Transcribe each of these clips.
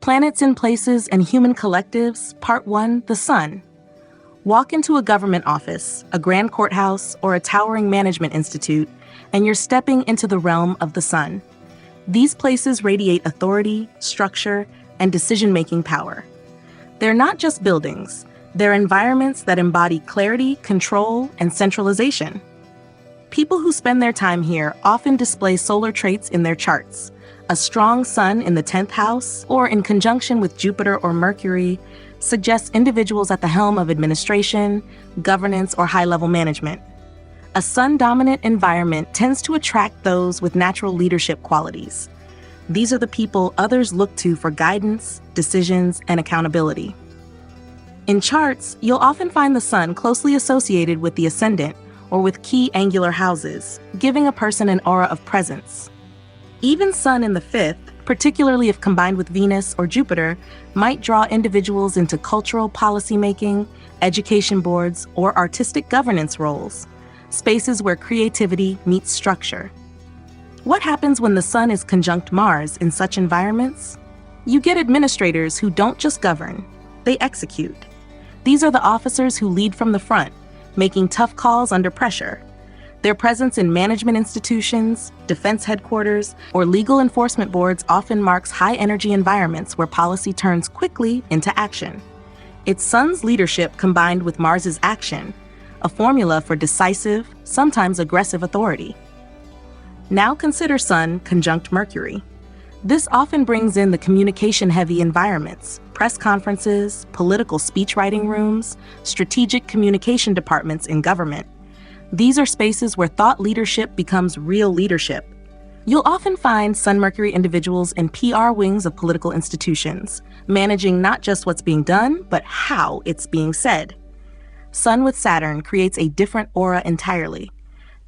Planets in Places and Human Collectives, Part 1, The Sun. Walk into a government office, a grand courthouse, or a towering management institute, and you're stepping into the realm of the sun. These places radiate authority, structure, and decision-making power. They're not just buildings, they're environments that embody clarity, control, and centralization. People who spend their time here often display solar traits in their charts. A strong sun in the 10th house, or in conjunction with Jupiter or Mercury, suggests individuals at the helm of administration, governance, or high-level management. A sun-dominant environment tends to attract those with natural leadership qualities. These are the people others look to for guidance, decisions, and accountability. In charts, you'll often find the sun closely associated with the ascendant or with key angular houses, giving a person an aura of presence. Even sun in the 5th, particularly if combined with Venus or Jupiter, might draw individuals into cultural policymaking, education boards, or artistic governance roles, spaces where creativity meets structure. What happens when the sun is conjunct Mars in such environments? You get administrators who don't just govern, they execute. These are the officers who lead from the front, making tough calls under pressure. Their presence in management institutions, defense headquarters, or legal enforcement boards often marks high-energy environments where policy turns quickly into action. It's Sun's leadership combined with Mars's action, a formula for decisive, sometimes aggressive authority. Now consider Sun conjunct Mercury. This often brings in the communication-heavy environments, press conferences, political speechwriting rooms, strategic communication departments in government. These are spaces where thought leadership becomes real leadership. You'll often find Sun-Mercury individuals in PR wings of political institutions, managing not just what's being done, but how it's being said. Sun with Saturn creates a different aura entirely.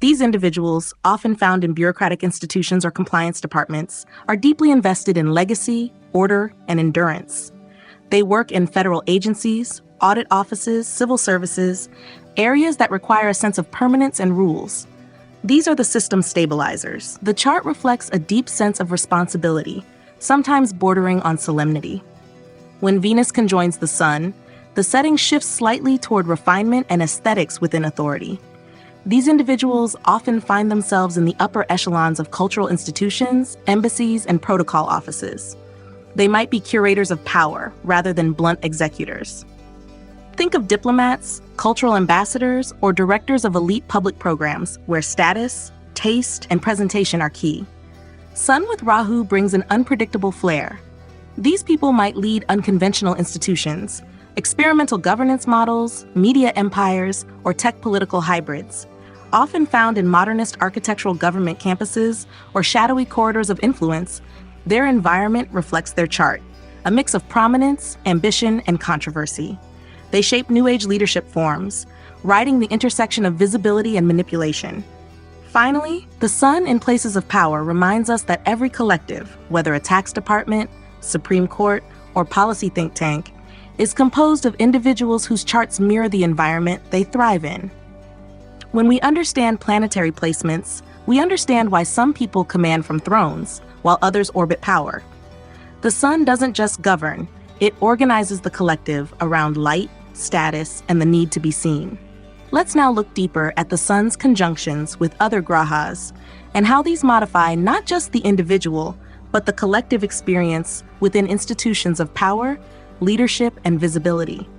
These individuals, often found in bureaucratic institutions or compliance departments, are deeply invested in legacy, order, and endurance. They work in federal agencies, audit offices, civil services, areas that require a sense of permanence and rules. These are the system stabilizers. The chart reflects a deep sense of responsibility, sometimes bordering on solemnity. When Venus conjoins the Sun, the setting shifts slightly toward refinement and aesthetics within authority. These individuals often find themselves in the upper echelons of cultural institutions, embassies, and protocol offices. They might be curators of power rather than blunt executors. Think of diplomats, cultural ambassadors, or directors of elite public programs where status, taste, and presentation are key. Sun with Rahu brings an unpredictable flair. These people might lead unconventional institutions, experimental governance models, media empires, or tech political hybrids. Often found in modernist architectural government campuses or shadowy corridors of influence, their environment reflects their chart, a mix of prominence, ambition, and controversy. They shape New Age leadership forms, riding the intersection of visibility and manipulation. Finally, the Sun in places of power reminds us that every collective, whether a tax department, Supreme Court, or policy think tank, is composed of individuals whose charts mirror the environment they thrive in. When we understand planetary placements, we understand why some people command from thrones, while others orbit power. The Sun doesn't just govern, it organizes the collective around light, status, and the need to be seen. Let's now look deeper at the Sun's conjunctions with other grahas and how these modify not just the individual, but the collective experience within institutions of power, leadership, and visibility.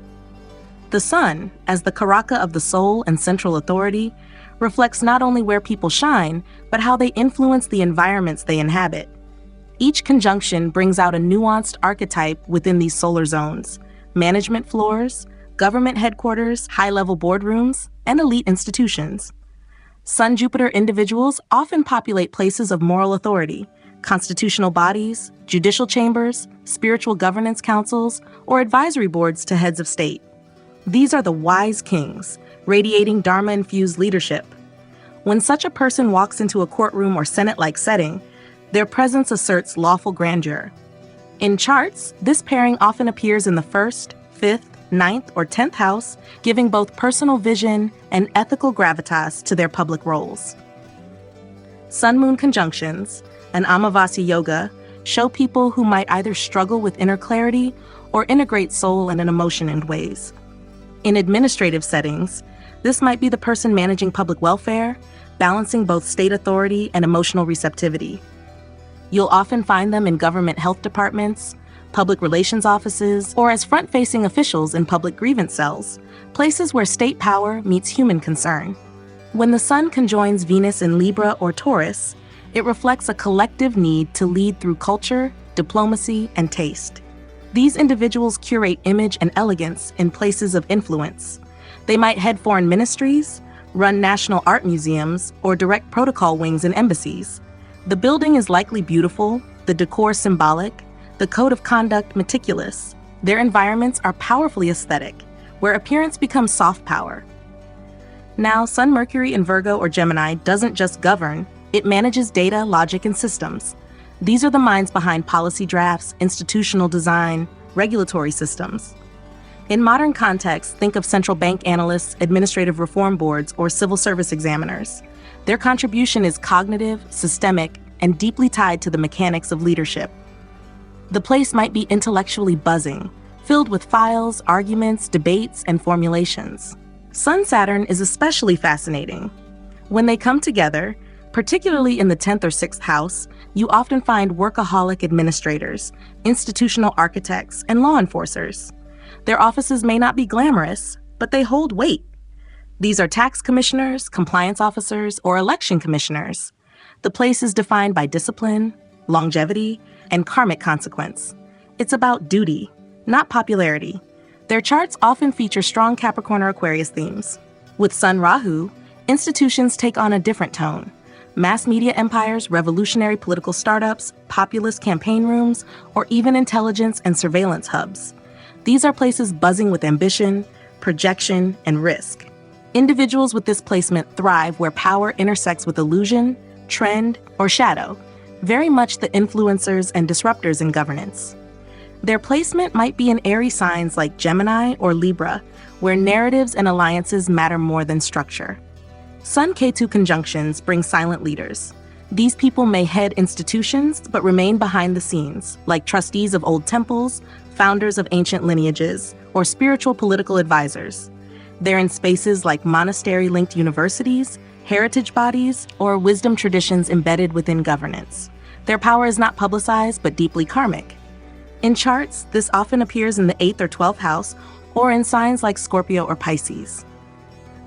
The Sun, as the karaka of the soul and central authority, reflects not only where people shine, but how they influence the environments they inhabit. Each conjunction brings out a nuanced archetype within these solar zones: management floors, government headquarters, high-level boardrooms, and elite institutions. Sun-Jupiter individuals often populate places of moral authority, constitutional bodies, judicial chambers, spiritual governance councils, or advisory boards to heads of state. These are the wise kings, radiating Dharma-infused leadership. When such a person walks into a courtroom or Senate-like setting, their presence asserts lawful grandeur. In charts, this pairing often appears in the 1st, 5th, 9th, or 10th house, giving both personal vision and ethical gravitas to their public roles. Sun-Moon conjunctions, and Amavasya Yoga, show people who might either struggle with inner clarity or integrate soul and an emotion in ways. In administrative settings, this might be the person managing public welfare, balancing both state authority and emotional receptivity. You'll often find them in government health departments, public relations offices, or as front-facing officials in public grievance cells, places where state power meets human concern. When the Sun conjoins Venus in Libra or Taurus, it reflects a collective need to lead through culture, diplomacy, and taste. These individuals curate image and elegance in places of influence. They might head foreign ministries, run national art museums, or direct protocol wings in embassies. The building is likely beautiful, the decor symbolic, the code of conduct meticulous. Their environments are powerfully aesthetic, where appearance becomes soft power. Now, Sun Mercury in Virgo or Gemini doesn't just govern, it manages data, logic, and systems. These are the minds behind policy drafts, institutional design, regulatory systems. In modern contexts, think of central bank analysts, administrative reform boards, or civil service examiners. Their contribution is cognitive, systemic, and deeply tied to the mechanics of leadership. The place might be intellectually buzzing, filled with files, arguments, debates, and formulations. Sun-Saturn is especially fascinating. When they come together, particularly in the 10th or 6th house, you often find workaholic administrators, institutional architects, and law enforcers. Their offices may not be glamorous, but they hold weight. These are tax commissioners, compliance officers, or election commissioners. The place is defined by discipline, longevity, and karmic consequence. It's about duty, not popularity. Their charts often feature strong Capricorn or Aquarius themes. With Sun Rahu, institutions take on a different tone. Mass media empires, revolutionary political startups, populist campaign rooms, or even intelligence and surveillance hubs. These are places buzzing with ambition, projection, and risk. Individuals with this placement thrive where power intersects with illusion, trend, or shadow, very much the influencers and disruptors in governance. Their placement might be in airy signs like Gemini or Libra, where narratives and alliances matter more than structure. Sun-Ketu conjunctions bring silent leaders. These people may head institutions but remain behind the scenes, like trustees of old temples, founders of ancient lineages, or spiritual political advisors. They're in spaces like monastery-linked universities, heritage bodies, or wisdom traditions embedded within governance. Their power is not publicized but deeply karmic. In charts, this often appears in the 8th or 12th house, or in signs like Scorpio or Pisces.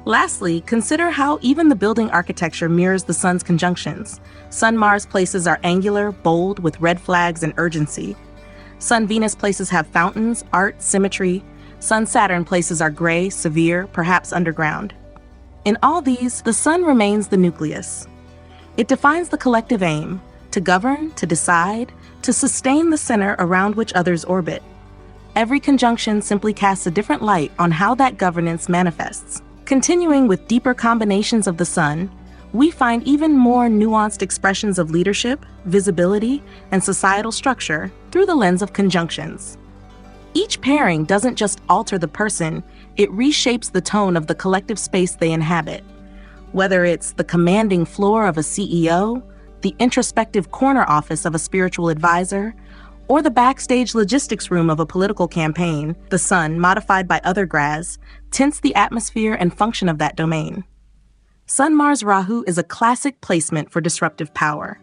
Lastly, consider how even the building architecture mirrors the Sun's conjunctions. Sun-Mars places are angular, bold, with red flags and urgency. Sun-Venus places have fountains, art, symmetry. Sun-Saturn places are gray, severe, perhaps underground. In all these, the Sun remains the nucleus. It defines the collective aim, to govern, to decide, to sustain the center around which others orbit. Every conjunction simply casts a different light on how that governance manifests. Continuing with deeper combinations of the Sun, we find even more nuanced expressions of leadership, visibility, and societal structure through the lens of conjunctions. Each pairing doesn't just alter the person, it reshapes the tone of the collective space they inhabit. Whether it's the commanding floor of a CEO, the introspective corner office of a spiritual advisor, or the backstage logistics room of a political campaign, the Sun, modified by other grads, tints the atmosphere and function of that domain. Sun-Mars Rahu is a classic placement for disruptive power.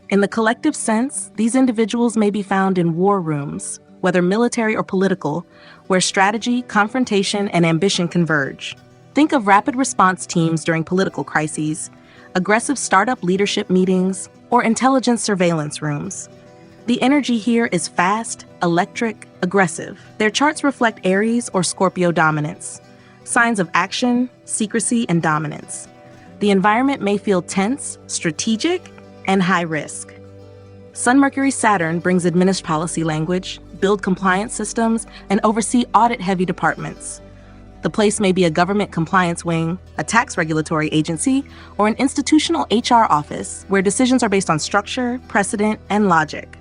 In the collective sense, these individuals may be found in war rooms, whether military or political, where strategy, confrontation, and ambition converge. Think of rapid response teams during political crises, aggressive startup leadership meetings, or intelligence surveillance rooms. The energy here is fast, electric, aggressive. Their charts reflect Aries or Scorpio dominance, signs of action, secrecy, and dominance. The environment may feel tense, strategic, and high risk. Sun-Mercury-Saturn brings administrative policy language, build compliance systems, and oversee audit-heavy departments. The place may be a government compliance wing, a tax regulatory agency, or an institutional HR office where decisions are based on structure, precedent, and logic.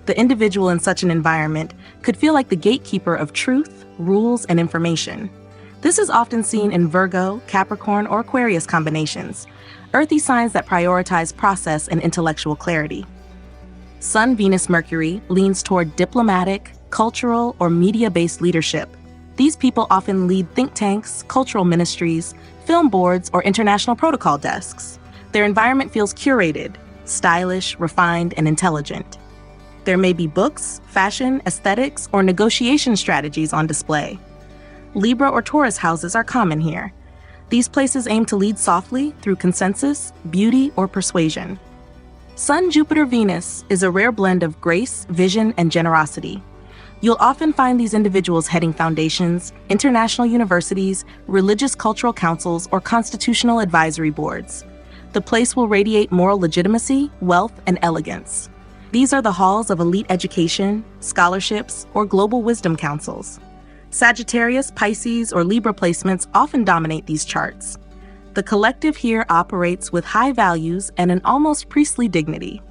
The individual in such an environment could feel like the gatekeeper of truth, rules, and information. This is often seen in Virgo, Capricorn, or Aquarius combinations, earthy signs that prioritize process and intellectual clarity. Sun, Venus, Mercury leans toward diplomatic, cultural, or media-based leadership. These people often lead think tanks, cultural ministries, film boards, or international protocol desks. Their environment feels curated, stylish, refined, and intelligent. There may be books, fashion, aesthetics, or negotiation strategies on display. Libra or Taurus houses are common here. These places aim to lead softly through consensus, beauty, or persuasion. Sun, Jupiter, Venus is a rare blend of grace, vision, and generosity. You'll often find these individuals heading foundations, international universities, religious cultural councils, or constitutional advisory boards. The place will radiate moral legitimacy, wealth, and elegance. These are the halls of elite education, scholarships, or global wisdom councils. Sagittarius, Pisces, or Libra placements often dominate these charts. The collective here operates with high values and an almost priestly dignity.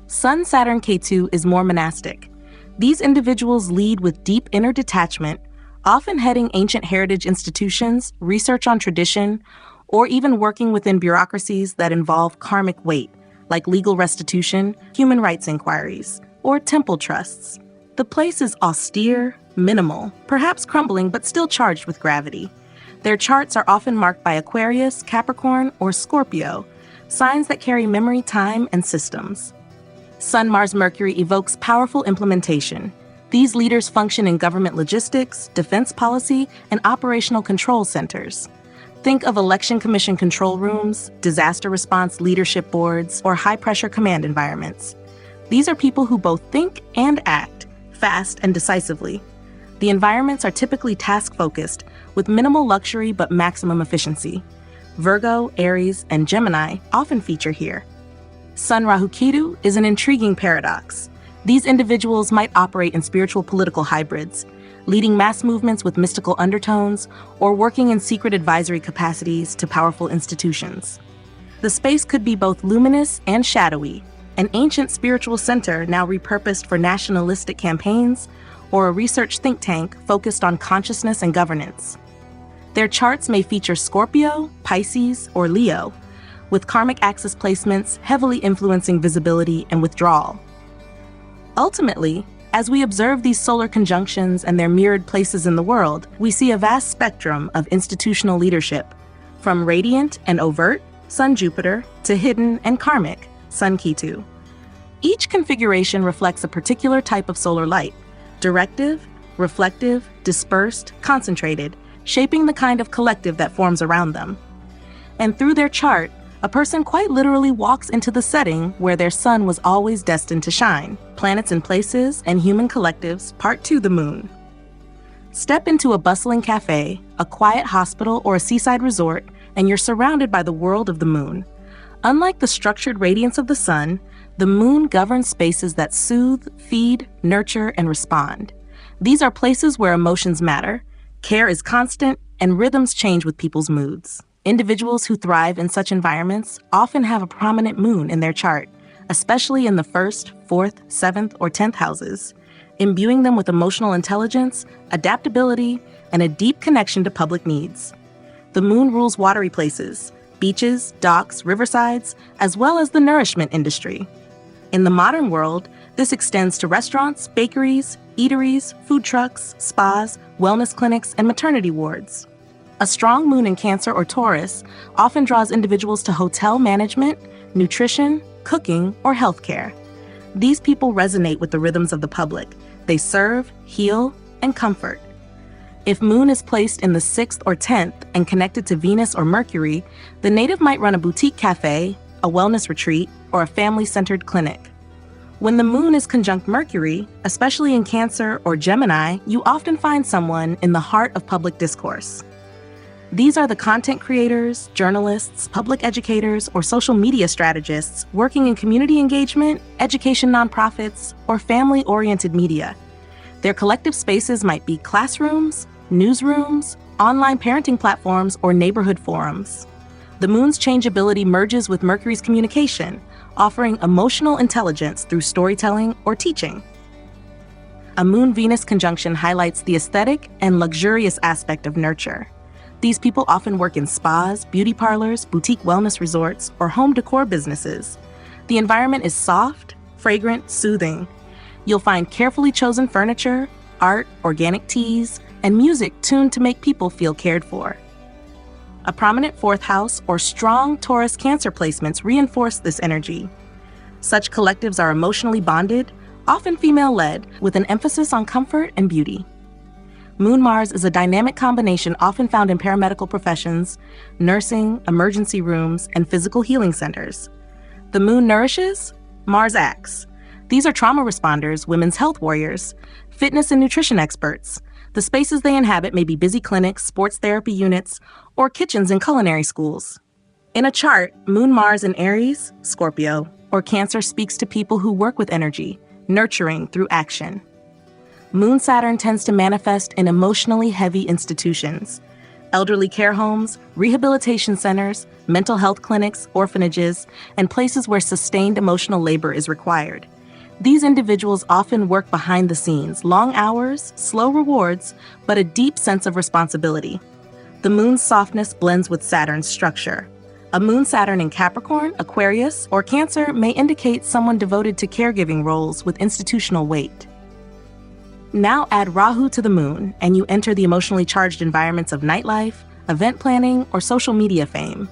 Sun, Saturn, Ketu is more monastic. These individuals lead with deep inner detachment, often heading ancient heritage institutions, research on tradition, or even working within bureaucracies that involve karmic weight, like legal restitution, human rights inquiries, or temple trusts. The place is austere, minimal, perhaps crumbling but still charged with gravity. Their charts are often marked by Aquarius, Capricorn, or Scorpio, signs that carry memory, time, and systems. Sun, Mars, Mercury evokes powerful implementation. These leaders function in government logistics, defense policy, and operational control centers. Think of election commission control rooms, disaster response leadership boards, or high-pressure command environments. These are people who both think and act, fast and decisively. The environments are typically task-focused, with minimal luxury but maximum efficiency. Virgo, Aries, and Gemini often feature here. Sun, Rahu, Ketu is an intriguing paradox. These individuals might operate in spiritual political hybrids, leading mass movements with mystical undertones, or working in secret advisory capacities to powerful institutions. The space could be both luminous and shadowy, an ancient spiritual center now repurposed for nationalistic campaigns, or a research think tank focused on consciousness and governance. Their charts may feature Scorpio, Pisces, or Leo, with karmic axis placements heavily influencing visibility and withdrawal. Ultimately, as we observe these solar conjunctions and their mirrored places in the world, we see a vast spectrum of institutional leadership, from radiant and overt, Sun Jupiter, to hidden and karmic, Sun Ketu. Each configuration reflects a particular type of solar light, directive, reflective, dispersed, concentrated, shaping the kind of collective that forms around them. And through their chart, a person quite literally walks into the setting where their sun was always destined to shine. Planets and Places and Human Collectives, Part 2, The Moon. Step into a bustling cafe, a quiet hospital, or a seaside resort, and you're surrounded by the world of the moon. Unlike the structured radiance of the sun, the moon governs spaces that soothe, feed, nurture, and respond. These are places where emotions matter, care is constant, and rhythms change with people's moods. Individuals who thrive in such environments often have a prominent moon in their chart, especially in the 1st, 4th, 7th, or 10th houses, imbuing them with emotional intelligence, adaptability, and a deep connection to public needs. The moon rules watery places, beaches, docks, riversides, as well as the nourishment industry. In the modern world, this extends to restaurants, bakeries, eateries, food trucks, spas, wellness clinics, and maternity wards. A strong moon in Cancer or Taurus often draws individuals to hotel management, nutrition, cooking, or healthcare. These people resonate with the rhythms of the public. They serve, heal, and comfort. If moon is placed in the 6th or 10th and connected to Venus or Mercury, the native might run a boutique cafe, a wellness retreat, or a family-centered clinic. When the moon is conjunct Mercury, especially in Cancer or Gemini, you often find someone in the heart of public discourse. These are the content creators, journalists, public educators, or social media strategists working in community engagement, education nonprofits, or family-oriented media. Their collective spaces might be classrooms, newsrooms, online parenting platforms, or neighborhood forums. The moon's changeability merges with Mercury's communication, offering emotional intelligence through storytelling or teaching. A Moon-Venus conjunction highlights the aesthetic and luxurious aspect of nurture. These people often work in spas, beauty parlors, boutique wellness resorts, or home decor businesses. The environment is soft, fragrant, soothing. You'll find carefully chosen furniture, art, organic teas, and music tuned to make people feel cared for. A prominent fourth house or strong Taurus Cancer placements reinforce this energy. Such collectives are emotionally bonded, often female-led, with an emphasis on comfort and beauty. Moon-Mars is a dynamic combination often found in paramedical professions, nursing, emergency rooms, and physical healing centers. The Moon nourishes, Mars acts. These are trauma responders, women's health warriors, fitness and nutrition experts. The spaces they inhabit may be busy clinics, sports therapy units, or kitchens in culinary schools. In a chart, Moon-Mars in Aries, Scorpio, or Cancer speaks to people who work with energy, nurturing through action. Moon-Saturn tends to manifest in emotionally heavy institutions, elderly care homes, rehabilitation centers, mental health clinics, orphanages, and places where sustained emotional labor is required. These individuals often work behind the scenes, long hours, slow rewards, but a deep sense of responsibility. The Moon's softness blends with Saturn's structure. A Moon-Saturn in Capricorn, Aquarius, or Cancer may indicate someone devoted to caregiving roles with institutional weight. Now add Rahu to the Moon, and you enter the emotionally charged environments of nightlife, event planning, or social media fame.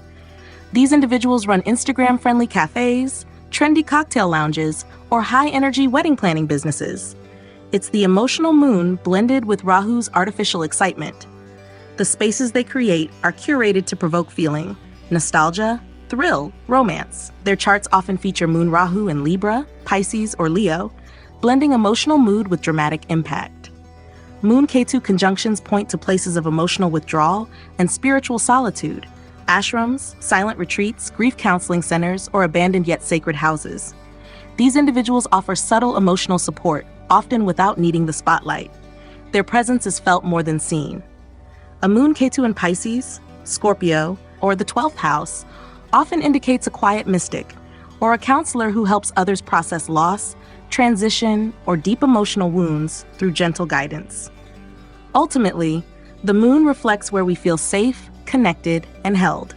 These individuals run Instagram-friendly cafes, trendy cocktail lounges, or high-energy wedding planning businesses. It's the emotional Moon blended with Rahu's artificial excitement. The spaces they create are curated to provoke feeling, nostalgia, thrill, romance. Their charts often feature Moon Rahu in Libra, Pisces, or Leo, blending emotional mood with dramatic impact. Moon Ketu conjunctions point to places of emotional withdrawal and spiritual solitude, ashrams, silent retreats, grief counseling centers, or abandoned yet sacred houses. These individuals offer subtle emotional support, often without needing the spotlight. Their presence is felt more than seen. A Moon Ketu in Pisces, Scorpio, or the 12th house often indicates a quiet mystic or a counselor who helps others process loss, transition, or deep emotional wounds through gentle guidance. Ultimately, the Moon reflects where we feel safe, connected, and held.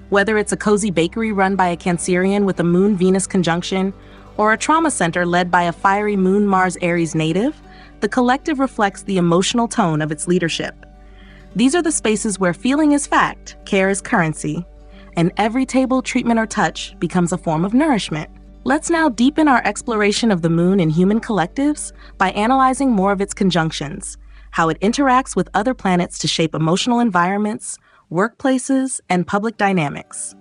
Whether it's a cozy bakery run by a Cancerian with a Moon-Venus conjunction, or a trauma center led by a fiery Moon-Mars-Aries native, the collective reflects the emotional tone of its leadership. These are the spaces where feeling is fact, care is currency, and every table, treatment, or touch becomes a form of nourishment. Let's now deepen our exploration of the Moon in human collectives by analyzing more of its conjunctions, how it interacts with other planets to shape emotional environments, workplaces, and public dynamics.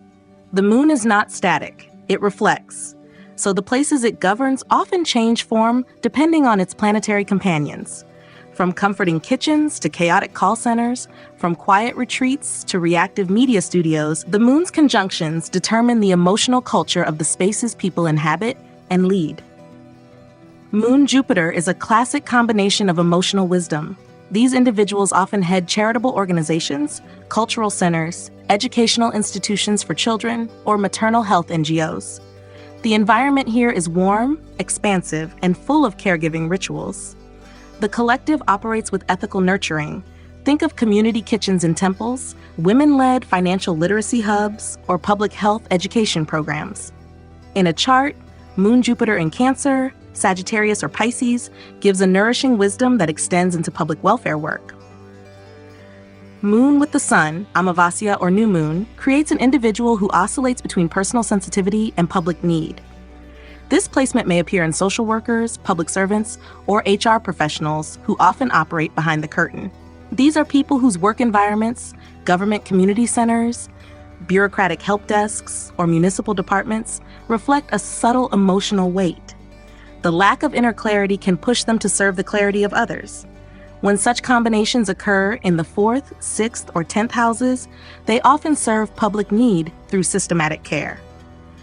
The Moon is not static, it reflects. So the places it governs often change form depending on its planetary companions. From comforting kitchens to chaotic call centers, from quiet retreats to reactive media studios, the Moon's conjunctions determine the emotional culture of the spaces people inhabit and lead. Moon-Jupiter is a classic combination of emotional wisdom. These individuals often head charitable organizations, cultural centers, educational institutions for children, or maternal health NGOs. The environment here is warm, expansive, and full of caregiving rituals. The collective operates with ethical nurturing. Think of community kitchens in temples, women-led financial literacy hubs, or public health education programs. In a chart, Moon-Jupiter in Cancer, Sagittarius, or Pisces gives a nourishing wisdom that extends into public welfare work. Moon with the Sun, Amavasya or New Moon, creates an individual who oscillates between personal sensitivity and public need. This placement may appear in social workers, public servants, or HR professionals who often operate behind the curtain. These are people whose work environments, government community centers, bureaucratic help desks, or municipal departments reflect a subtle emotional weight. The lack of inner clarity can push them to serve the clarity of others. When such combinations occur in the 4th, 6th, or 10th houses, they often serve public need through systematic care.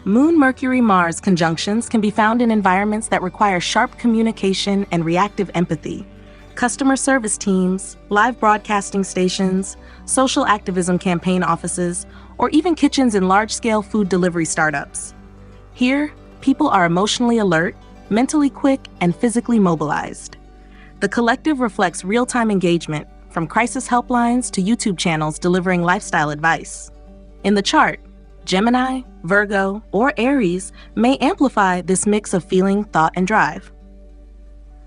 Moon-Mercury-Mars conjunctions can be found in environments that require sharp communication and reactive empathy. Customer service teams, live broadcasting stations, social activism campaign offices, or even kitchens in large-scale food delivery startups. Here, people are emotionally alert, mentally quick, and physically mobilized. The collective reflects real-time engagement, from crisis helplines to YouTube channels delivering lifestyle advice. In the chart, Gemini, Virgo, or Aries may amplify this mix of feeling, thought, and drive.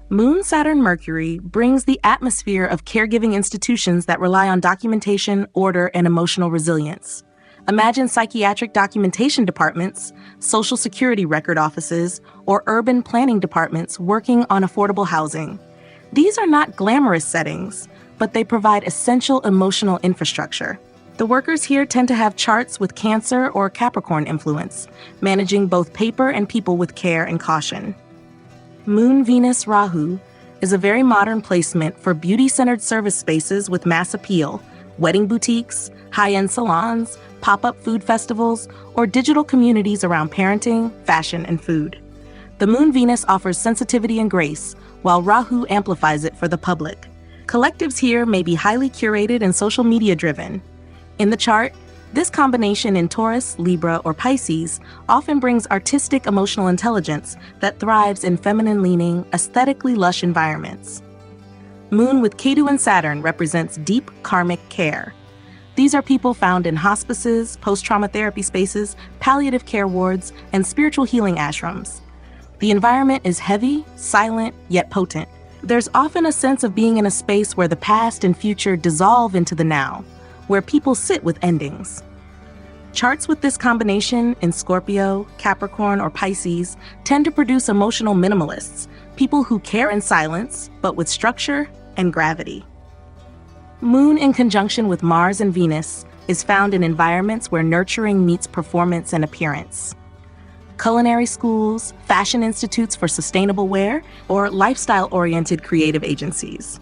Moon Saturn Mercury brings the atmosphere of caregiving institutions that rely on documentation, order, and emotional resilience. Imagine psychiatric documentation departments, social security record offices, or urban planning departments working on affordable housing. These are not glamorous settings, but they provide essential emotional infrastructure. The workers here tend to have charts with Cancer or Capricorn influence, managing both paper and people with care and caution. Moon Venus Rahu is a very modern placement for beauty-centered service spaces with mass appeal, wedding boutiques, high-end salons, pop-up food festivals, or digital communities around parenting, fashion, and food. The Moon Venus offers sensitivity and grace, while Rahu amplifies it for the public. Collectives here may be highly curated and social media-driven. In the chart, this combination in Taurus, Libra, or Pisces often brings artistic emotional intelligence that thrives in feminine-leaning, aesthetically lush environments. Moon with Ketu and Saturn represents deep karmic care. These are people found in hospices, post-trauma therapy spaces, palliative care wards, and spiritual healing ashrams. The environment is heavy, silent, yet potent. There's often a sense of being in a space where the past and future dissolve into the now, where people sit with endings. Charts with this combination in Scorpio, Capricorn, or Pisces tend to produce emotional minimalists, people who care in silence, but with structure and gravity. Moon in conjunction with Mars and Venus is found in environments where nurturing meets performance and appearance. Culinary schools, fashion institutes for sustainable wear, or lifestyle-oriented creative agencies.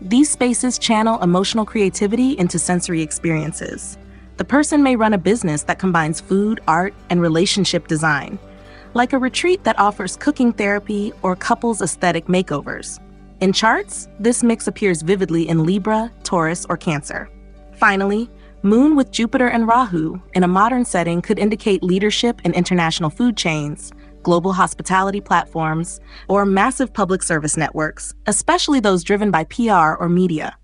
These spaces channel emotional creativity into sensory experiences. The person may run a business that combines food, art, and relationship design, like a retreat that offers cooking therapy or couples aesthetic makeovers. In charts, this mix appears vividly in Libra, Taurus, or Cancer. Finally, Moon with Jupiter and Rahu in a modern setting could indicate leadership in international food chains, global hospitality platforms, or massive public service networks, especially those driven by PR or media.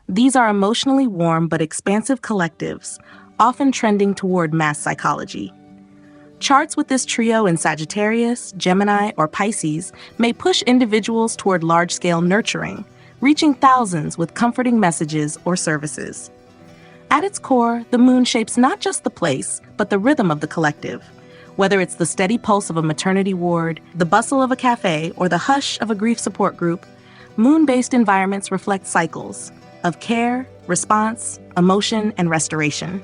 These are emotionally warm but expansive collectives, often trending toward mass psychology. Charts with this trio in Sagittarius, Gemini, or Pisces may push individuals toward large-scale nurturing, reaching thousands with comforting messages or services. At its core, the moon shapes not just the place, but the rhythm of the collective. Whether it's the steady pulse of a maternity ward, the bustle of a cafe, or the hush of a grief support group, moon-based environments reflect cycles of care, response, emotion, and restoration.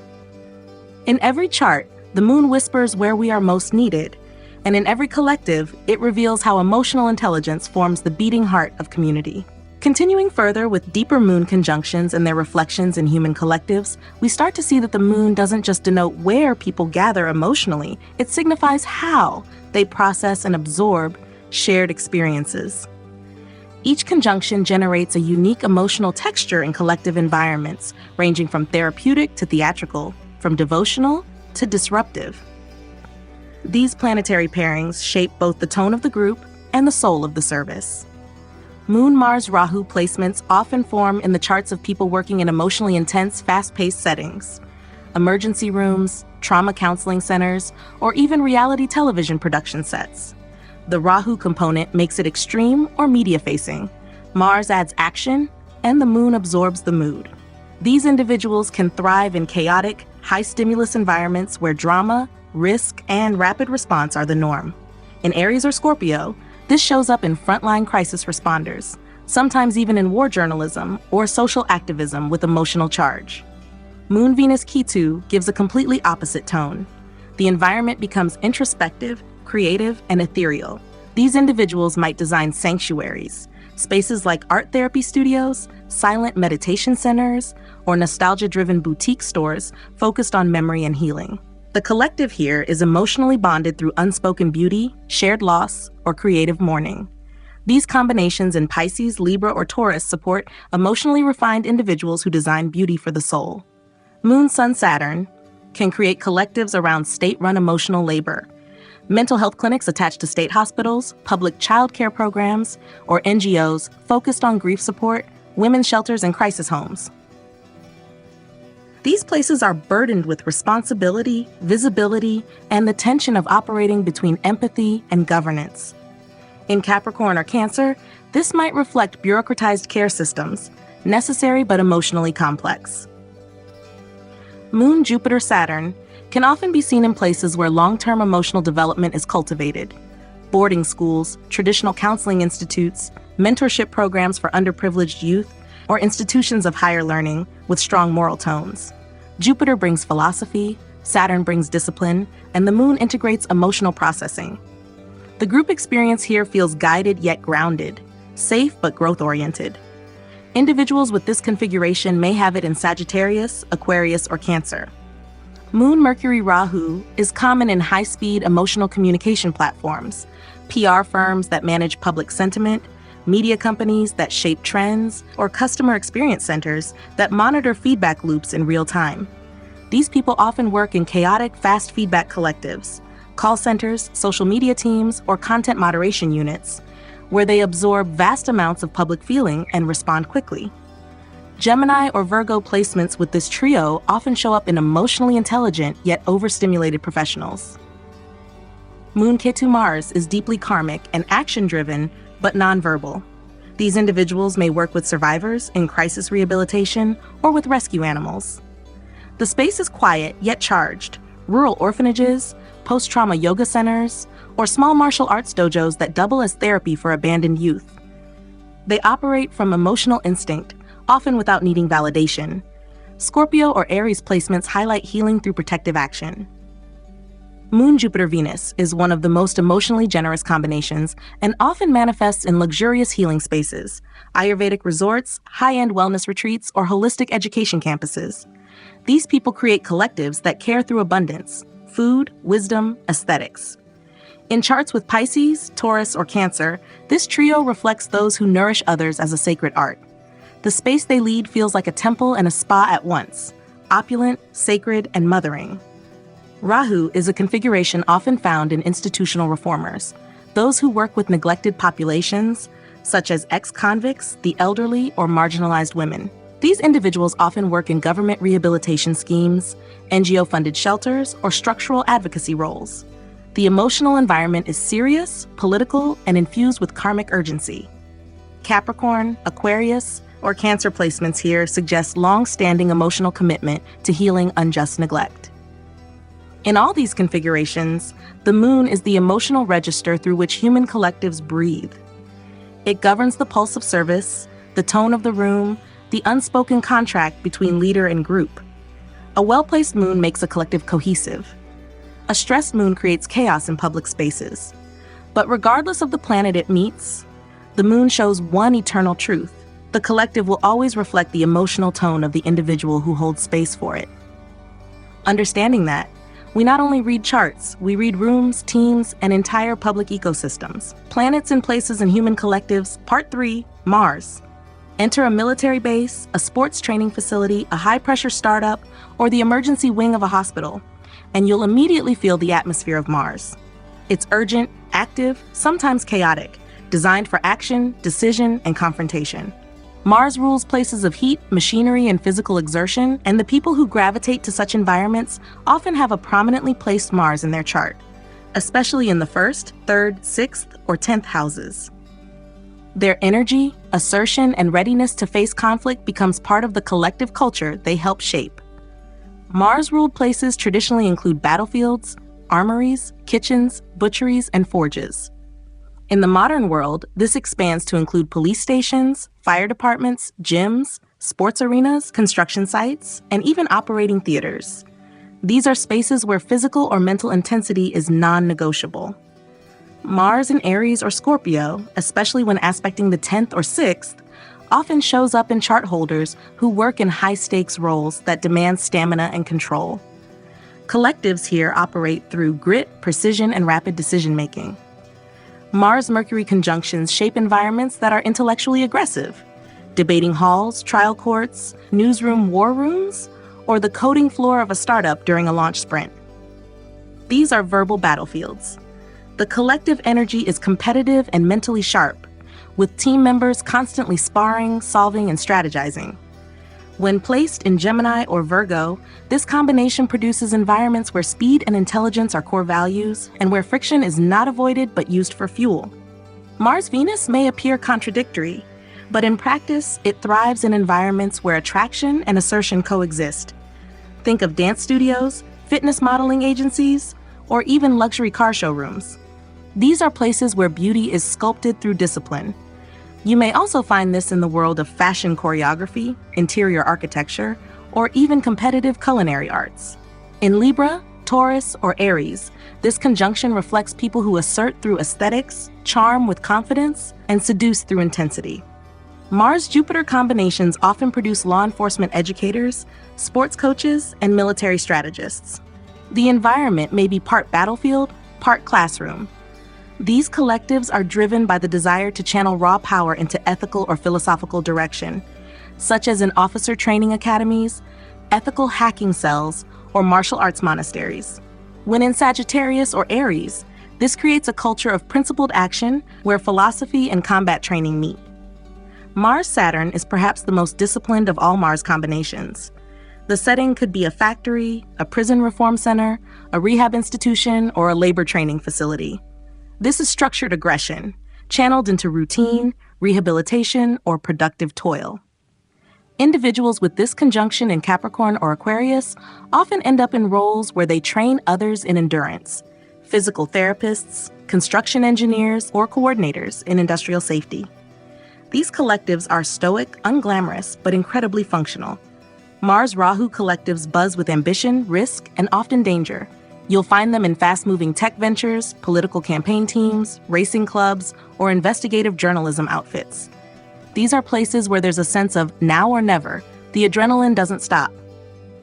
In every chart, the moon whispers where we are most needed, and in every collective, it reveals how emotional intelligence forms the beating heart of community. Continuing further with deeper moon conjunctions and their reflections in human collectives, we start to see that the moon doesn't just denote where people gather emotionally, it signifies how they process and absorb shared experiences. Each conjunction generates a unique emotional texture in collective environments, ranging from therapeutic to theatrical, from devotional to disruptive. These planetary pairings shape both the tone of the group and the soul of the service. Moon-Mars-Rahu placements often form in the charts of people working in emotionally intense, fast-paced settings. Emergency rooms, trauma counseling centers, or even reality television production sets. The Rahu component makes it extreme or media-facing. Mars adds action, and the moon absorbs the mood. These individuals can thrive in chaotic, high-stimulus environments where drama, risk, and rapid response are the norm. In Aries or Scorpio, this shows up in frontline crisis responders, sometimes even in war journalism or social activism with emotional charge. Moon Venus Ketu gives a completely opposite tone. The environment becomes introspective, creative, and ethereal. These individuals might design sanctuaries, spaces like art therapy studios, silent meditation centers, or nostalgia-driven boutique stores focused on memory and healing. The collective here is emotionally bonded through unspoken beauty, shared loss, or creative mourning. These combinations in Pisces, Libra, or Taurus support emotionally refined individuals who design beauty for the soul. Moon, Sun, Saturn can create collectives around state-run emotional labor. Mental health clinics attached to state hospitals, public child care programs, or NGOs focused on grief support, women's shelters, and crisis homes. These places are burdened with responsibility, visibility, and the tension of operating between empathy and governance. In Capricorn or Cancer, this might reflect bureaucratized care systems, necessary but emotionally complex. Moon, Jupiter, Saturn can often be seen in places where long-term emotional development is cultivated. Boarding schools, traditional counseling institutes, mentorship programs for underprivileged youth, or institutions of higher learning with strong moral tones. Jupiter brings philosophy, Saturn brings discipline, and the Moon integrates emotional processing. The group experience here feels guided yet grounded, safe but growth-oriented. Individuals with this configuration may have it in Sagittarius, Aquarius, or Cancer. Moon, Mercury, Rahu is common in high-speed emotional communication platforms, PR firms that manage public sentiment, media companies that shape trends, or customer experience centers that monitor feedback loops in real time. These people often work in chaotic, fast feedback collectives, call centers, social media teams, or content moderation units, where they absorb vast amounts of public feeling and respond quickly. Gemini or Virgo placements with this trio often show up in emotionally intelligent yet overstimulated professionals. Moon, Ketu, Mars is deeply karmic and action-driven, but nonverbal. These individuals may work with survivors in crisis rehabilitation or with rescue animals. The space is quiet yet charged. Rural orphanages, post-trauma yoga centers, or small martial arts dojos that double as therapy for abandoned youth. They operate from emotional instinct, often without needing validation. Scorpio or Aries placements highlight healing through protective action. Moon, Jupiter, Venus is one of the most emotionally generous combinations and often manifests in luxurious healing spaces, Ayurvedic resorts, high-end wellness retreats, or holistic education campuses. These people create collectives that care through abundance, food, wisdom, aesthetics. In charts with Pisces, Taurus, or Cancer, this trio reflects those who nourish others as a sacred art. The space they lead feels like a temple and a spa at once, opulent, sacred, and mothering. Rahu is a configuration often found in institutional reformers, those who work with neglected populations, such as ex-convicts, the elderly, or marginalized women. These individuals often work in government rehabilitation schemes, NGO-funded shelters, or structural advocacy roles. The emotional environment is serious, political, and infused with karmic urgency. Capricorn, Aquarius, or Cancer placements here suggest long-standing emotional commitment to healing unjust neglect. In all these configurations, the Moon is the emotional register through which human collectives breathe. It governs the pulse of service, the tone of the room, the unspoken contract between leader and group. A well-placed Moon makes a collective cohesive. A stressed Moon creates chaos in public spaces. But regardless of the planet it meets, the Moon shows one eternal truth. The collective will always reflect the emotional tone of the individual who holds space for it. Understanding that, we not only read charts, we read rooms, teams, and entire public ecosystems. Planets and places in human collectives, Part 3, Mars. Enter a military base, a sports training facility, a high-pressure startup, or the emergency wing of a hospital, and you'll immediately feel the atmosphere of Mars. It's urgent, active, sometimes chaotic, designed for action, decision, and confrontation. Mars rules places of heat, machinery, and physical exertion, and the people who gravitate to such environments often have a prominently placed Mars in their chart, especially in the 1st, 3rd, 6th, or 10th houses. Their energy, assertion, and readiness to face conflict becomes part of the collective culture they help shape. Mars-ruled places traditionally include battlefields, armories, kitchens, butcheries, and forges. In the modern world, this expands to include police stations, fire departments, gyms, sports arenas, construction sites, and even operating theaters. These are spaces where physical or mental intensity is non-negotiable. Mars in Aries or Scorpio, especially when aspecting the 10th or 6th, often shows up in chart holders who work in high-stakes roles that demand stamina and control. Collectives here operate through grit, precision, and rapid decision-making. Mars-Mercury conjunctions shape environments that are intellectually aggressive, debating halls, trial courts, newsroom war rooms, or the coding floor of a startup during a launch sprint. These are verbal battlefields. The collective energy is competitive and mentally sharp, with team members constantly sparring, solving, and strategizing. When placed in Gemini or Virgo, this combination produces environments where speed and intelligence are core values and where friction is not avoided but used for fuel. Mars-Venus may appear contradictory, but in practice, it thrives in environments where attraction and assertion coexist. Think of dance studios, fitness modeling agencies, or even luxury car showrooms. These are places where beauty is sculpted through discipline. You may also find this in the world of fashion choreography, interior architecture, or even competitive culinary arts. In Libra, Taurus, or Aries, this conjunction reflects people who assert through aesthetics, charm with confidence, and seduce through intensity. Mars-Jupiter combinations often produce law enforcement educators, sports coaches, and military strategists. The environment may be part battlefield, part classroom. These collectives are driven by the desire to channel raw power into ethical or philosophical direction, such as in officer training academies, ethical hacking cells, or martial arts monasteries. When in Sagittarius or Aries, this creates a culture of principled action where philosophy and combat training meet. Mars-Saturn is perhaps the most disciplined of all Mars combinations. The setting could be a factory, a prison reform center, a rehab institution, or a labor training facility. This is structured aggression, channeled into routine, rehabilitation, or productive toil. Individuals with this conjunction in Capricorn or Aquarius often end up in roles where they train others in endurance: physical therapists, construction engineers, or coordinators in industrial safety. These collectives are stoic, unglamorous, but incredibly functional. Mars-Rahu collectives buzz with ambition, risk, and often danger. You'll find them in fast-moving tech ventures, political campaign teams, racing clubs, or investigative journalism outfits. These are places where there's a sense of now or never. The adrenaline doesn't stop.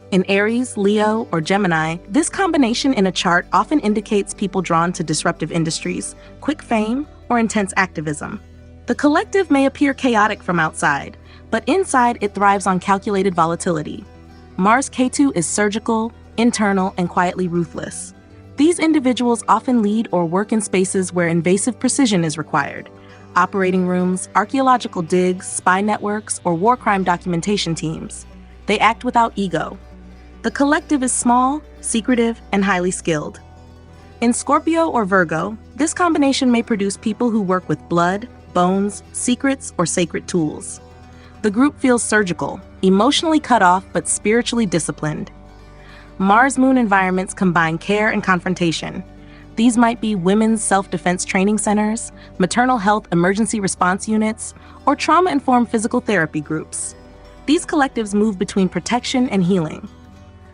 In Aries, Leo, or Gemini, this combination in a chart often indicates people drawn to disruptive industries, quick fame, or intense activism. The collective may appear chaotic from outside, but inside it thrives on calculated volatility. Mars-Ketu is surgical, internal, and quietly ruthless. These individuals often lead or work in spaces where invasive precision is required: operating rooms, archaeological digs, spy networks, or war crime documentation teams. They act without ego. The collective is small, secretive, and highly skilled. In Scorpio or Virgo, this combination may produce people who work with blood, bones, secrets, or sacred tools. The group feels surgical, emotionally cut off but spiritually disciplined. Mars-Moon environments combine care and confrontation. These might be women's self-defense training centers, maternal health emergency response units, or trauma-informed physical therapy groups. These collectives move between protection and healing.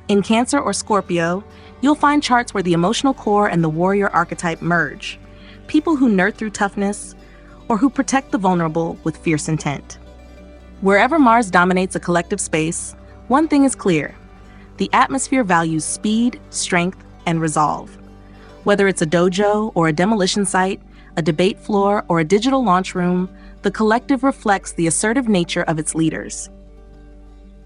In Cancer or Scorpio, you'll find charts where the emotional core and the warrior archetype merge. People who nerd through toughness, or who protect the vulnerable with fierce intent. Wherever Mars dominates a collective space, one thing is clear: the atmosphere values speed, strength, and resolve. Whether it's a dojo or a demolition site, a debate floor, or a digital launch room, the collective reflects the assertive nature of its leaders.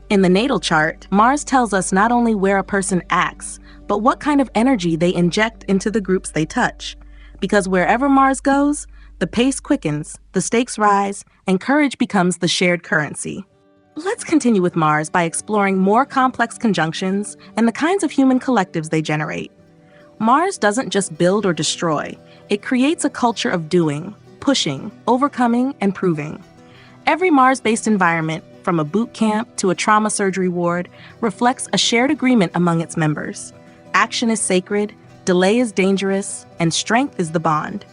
In the natal chart, Mars tells us not only where a person acts, but what kind of energy they inject into the groups they touch. Because wherever Mars goes, the pace quickens, the stakes rise, and courage becomes the shared currency. Let's continue with Mars by exploring more complex conjunctions and the kinds of human collectives they generate. Mars doesn't just build or destroy, it creates a culture of doing, pushing, overcoming, and proving. Every Mars-based environment, from a boot camp to a trauma surgery ward, reflects a shared agreement among its members. Action is sacred, delay is dangerous, and strength is the bond.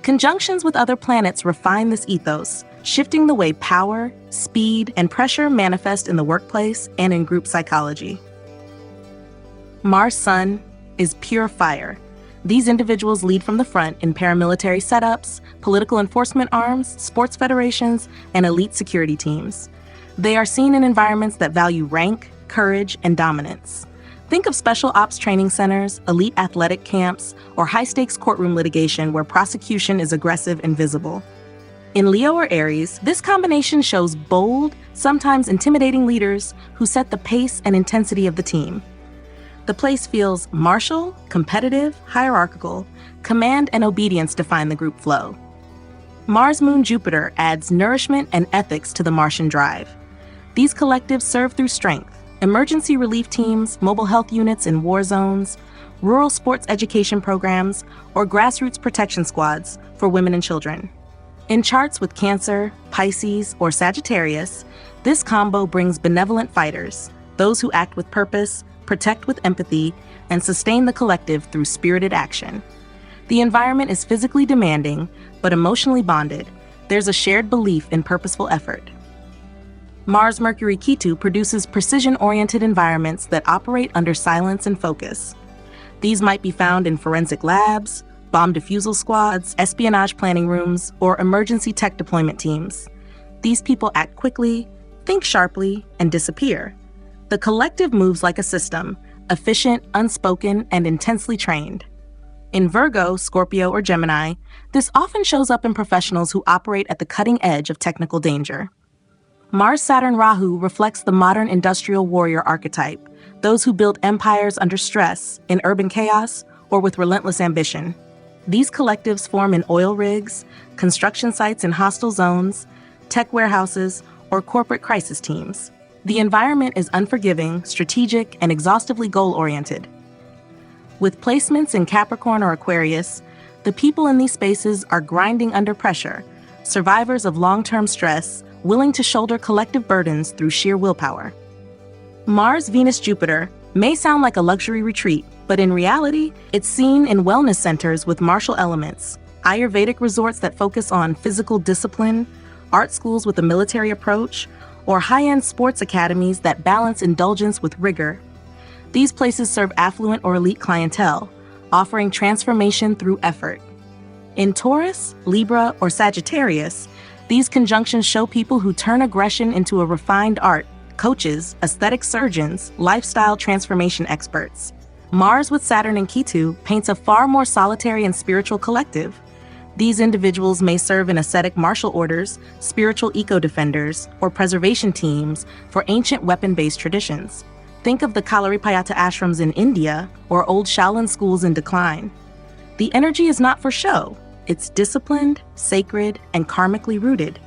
Conjunctions with other planets refine this ethos, shifting the way power, speed, and pressure manifest in the workplace and in group psychology. Mars-Sun is pure fire. These individuals lead from the front in paramilitary setups, political enforcement arms, sports federations, and elite security teams. They are seen in environments that value rank, courage, and dominance. Think of special ops training centers, elite athletic camps, or high-stakes courtroom litigation where prosecution is aggressive and visible. In Leo or Aries, this combination shows bold, sometimes intimidating leaders who set the pace and intensity of the team. The place feels martial, competitive, hierarchical. Command and obedience define the group flow. Mars-Moon-Jupiter adds nourishment and ethics to the Martian drive. These collectives serve through strength: emergency relief teams, mobile health units in war zones, rural sports education programs, or grassroots protection squads for women and children. In charts with Cancer, Pisces, or Sagittarius, this combo brings benevolent fighters, those who act with purpose, protect with empathy, and sustain the collective through spirited action. The environment is physically demanding, but emotionally bonded. There's a shared belief in purposeful effort. Mars Mercury Ketu produces precision-oriented environments that operate under silence and focus. These might be found in forensic labs, bomb defusal squads, espionage planning rooms, or emergency tech deployment teams. These people act quickly, think sharply, and disappear. The collective moves like a system, efficient, unspoken, and intensely trained. In Virgo, Scorpio, or Gemini, this often shows up in professionals who operate at the cutting edge of technical danger. Mars-Saturn Rahu reflects the modern industrial warrior archetype, those who build empires under stress, in urban chaos, or with relentless ambition. These collectives form in oil rigs, construction sites in hostile zones, tech warehouses, or corporate crisis teams. The environment is unforgiving, strategic, and exhaustively goal-oriented. With placements in Capricorn or Aquarius, the people in these spaces are grinding under pressure, survivors of long-term stress, willing to shoulder collective burdens through sheer willpower. Mars, Venus, Jupiter may sound like a luxury retreat, but in reality, it's seen in wellness centers with martial elements, Ayurvedic resorts that focus on physical discipline, art schools with a military approach, or high-end sports academies that balance indulgence with rigor. These places serve affluent or elite clientele, offering transformation through effort. In Taurus, Libra, or Sagittarius, these conjunctions show people who turn aggression into a refined art, coaches, aesthetic surgeons, lifestyle transformation experts. Mars with Saturn and Ketu paints a far more solitary and spiritual collective. These individuals may serve in ascetic martial orders, spiritual eco-defenders, or preservation teams for ancient weapon-based traditions. Think of the Kalaripayata ashrams in India or old Shaolin schools in decline. The energy is not for show. It's disciplined, sacred, and karmically rooted.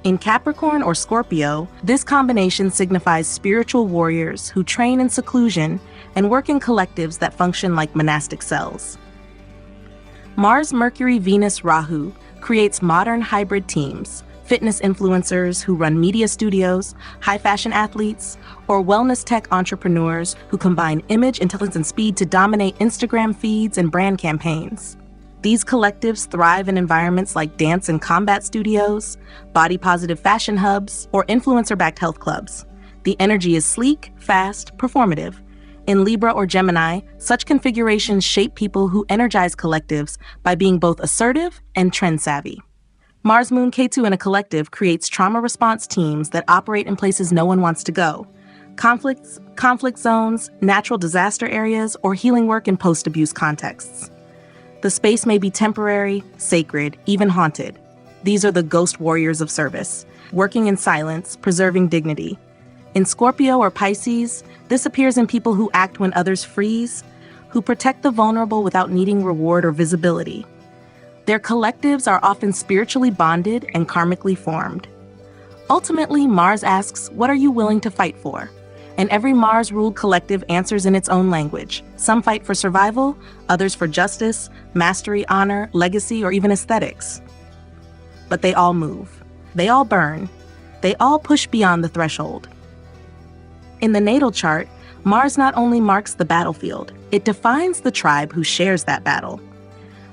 In Capricorn or Scorpio, this combination signifies spiritual warriors who train in seclusion and work in collectives that function like monastic cells. Mars, Mercury, Venus, Rahu creates modern hybrid teams, fitness influencers who run media studios, high-fashion athletes, or wellness tech entrepreneurs who combine image, intelligence, and speed to dominate Instagram feeds and brand campaigns. These collectives thrive in environments like dance and combat studios, body-positive fashion hubs, or influencer-backed health clubs. The energy is sleek, fast, performative. In Libra or Gemini, such configurations shape people who energize collectives by being both assertive and trend-savvy. Mars, Moon, Ketu in a collective creates trauma response teams that operate in places no one wants to go. Conflict zones, natural disaster areas, or healing work in post-abuse contexts. The space may be temporary, sacred, even haunted. These are the ghost warriors of service, working in silence, preserving dignity. In Scorpio or Pisces, this appears in people who act when others freeze, who protect the vulnerable without needing reward or visibility. Their collectives are often spiritually bonded and karmically formed. Ultimately, Mars asks, what are you willing to fight for? And every Mars-ruled collective answers in its own language. Some fight for survival, others for justice, mastery, honor, legacy, or even aesthetics. But they all move. They all burn. They all push beyond the threshold. In the natal chart, Mars not only marks the battlefield, it defines the tribe who shares that battle.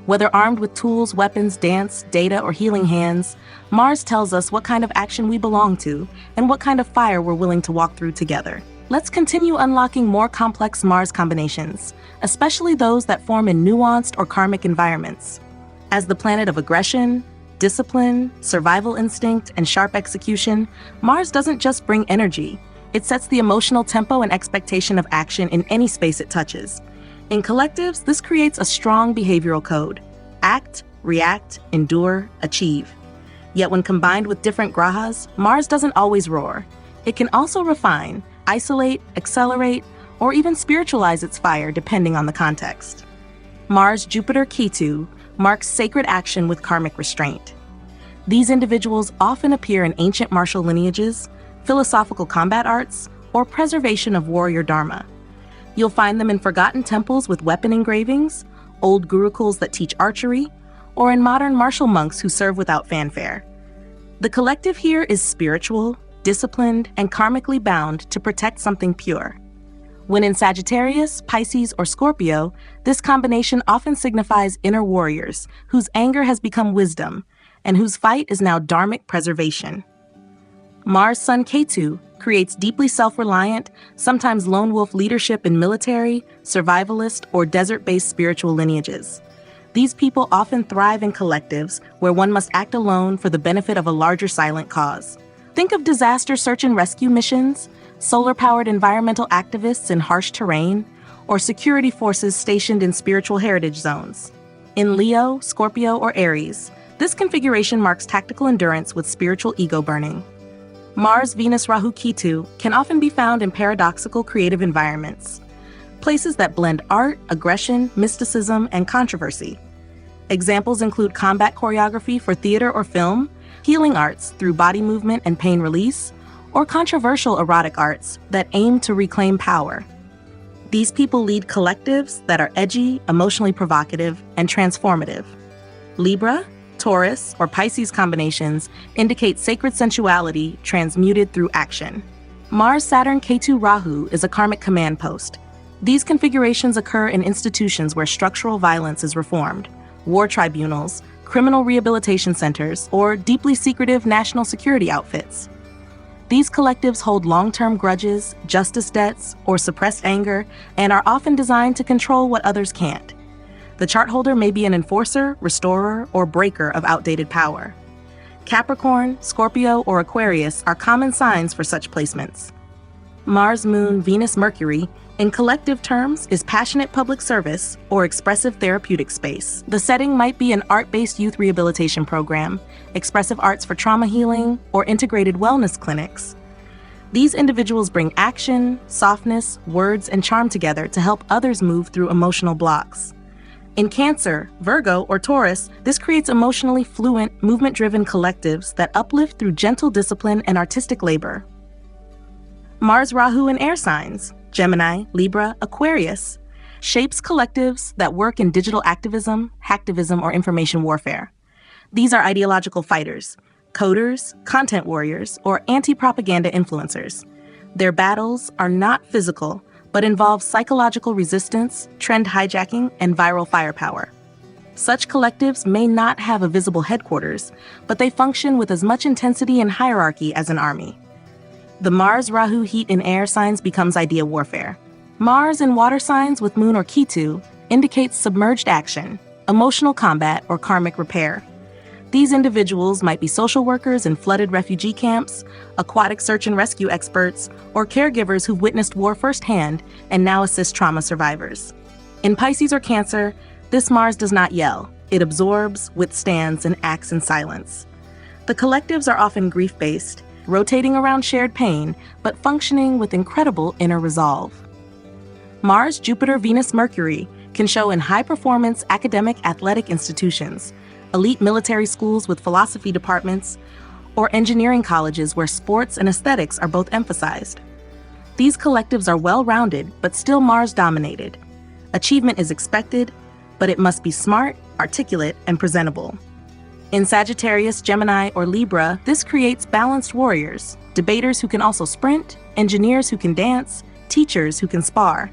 Whether armed with tools, weapons, dance, data, or healing hands, Mars tells us what kind of action we belong to and what kind of fire we're willing to walk through together. Let's continue unlocking more complex Mars combinations, especially those that form in nuanced or karmic environments. As the planet of aggression, discipline, survival instinct, and sharp execution, Mars doesn't just bring energy. It sets the emotional tempo and expectation of action in any space it touches. In collectives, this creates a strong behavioral code: act, react, endure, achieve. Yet when combined with different grahas, Mars doesn't always roar. It can also refine, isolate, accelerate, or even spiritualize its fire depending on the context. Mars, Jupiter, Ketu marks sacred action with karmic restraint. These individuals often appear in ancient martial lineages, philosophical combat arts, or preservation of warrior dharma. You'll find them in forgotten temples with weapon engravings, old gurukuls that teach archery, or in modern martial monks who serve without fanfare. The collective here is spiritual, disciplined, and karmically bound to protect something pure. When in Sagittarius, Pisces, or Scorpio, this combination often signifies inner warriors whose anger has become wisdom and whose fight is now dharmic preservation. Mars Sun Ketu creates deeply self-reliant, sometimes lone wolf leadership in military, survivalist, or desert-based spiritual lineages. These people often thrive in collectives where one must act alone for the benefit of a larger silent cause. Think of disaster search and rescue missions, solar-powered environmental activists in harsh terrain, or security forces stationed in spiritual heritage zones. In Leo, Scorpio, or Aries, this configuration marks tactical endurance with spiritual ego burning. Mars, Venus, Rahu, Ketu can often be found in paradoxical creative environments, places that blend art, aggression, mysticism, and controversy. Examples include combat choreography for theater or film, healing arts through body movement and pain release, or controversial erotic arts that aim to reclaim power. These people lead collectives that are edgy, emotionally provocative, and transformative. Libra, Taurus, or Pisces combinations indicate sacred sensuality transmuted through action. Mars, Saturn, Ketu, Rahu is a karmic command post. These configurations occur in institutions where structural violence is reformed, war tribunals, criminal rehabilitation centers, or deeply secretive national security outfits. These collectives hold long-term grudges, justice debts, or suppressed anger, and are often designed to control what others can't. The chart holder may be an enforcer, restorer, or breaker of outdated power. Capricorn, Scorpio, or Aquarius are common signs for such placements. Mars, Moon, Venus, Mercury, in collective terms, is passionate public service or expressive therapeutic space. The setting might be an art-based youth rehabilitation program, expressive arts for trauma healing, or integrated wellness clinics. These individuals bring action, softness, words, and charm together to help others move through emotional blocks. In Cancer, Virgo, or Taurus, this creates emotionally fluent, movement-driven collectives that uplift through gentle discipline and artistic labor. Mars, Rahu, in air signs, Gemini, Libra, Aquarius, shapes collectives that work in digital activism, hacktivism, or information warfare. These are ideological fighters, coders, content warriors, or anti-propaganda influencers. Their battles are not physical, but involve psychological resistance, trend hijacking, and viral firepower. Such collectives may not have a visible headquarters, but they function with as much intensity and hierarchy as an army. The Mars-Rahu heat in air signs becomes idea warfare. Mars in water signs with Moon or Ketu indicates submerged action, emotional combat, or karmic repair. These individuals might be social workers in flooded refugee camps, aquatic search and rescue experts, or caregivers who've witnessed war firsthand and now assist trauma survivors. In Pisces or Cancer, this Mars does not yell. It absorbs, withstands, and acts in silence. The collectives are often grief-based, rotating around shared pain, but functioning with incredible inner resolve. Mars, Jupiter, Venus, Mercury can show in high-performance academic athletic institutions, elite military schools with philosophy departments, or engineering colleges where sports and aesthetics are both emphasized. These collectives are well-rounded, but still Mars-dominated. Achievement is expected, but it must be smart, articulate, and presentable. In Sagittarius, Gemini, or Libra, this creates balanced warriors, debaters who can also sprint, engineers who can dance, teachers who can spar.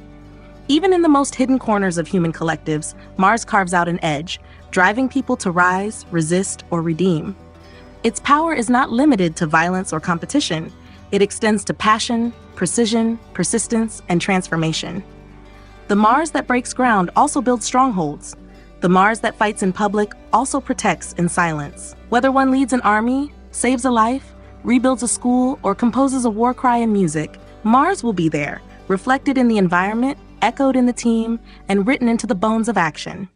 Even in the most hidden corners of human collectives, Mars carves out an edge, driving people to rise, resist, or redeem. Its power is not limited to violence or competition. It extends to passion, precision, persistence, and transformation. The Mars that breaks ground also builds strongholds. The Mars that fights in public also protects in silence. Whether one leads an army, saves a life, rebuilds a school, or composes a war cry in music, Mars will be there, reflected in the environment, echoed in the team, and written into the bones of action.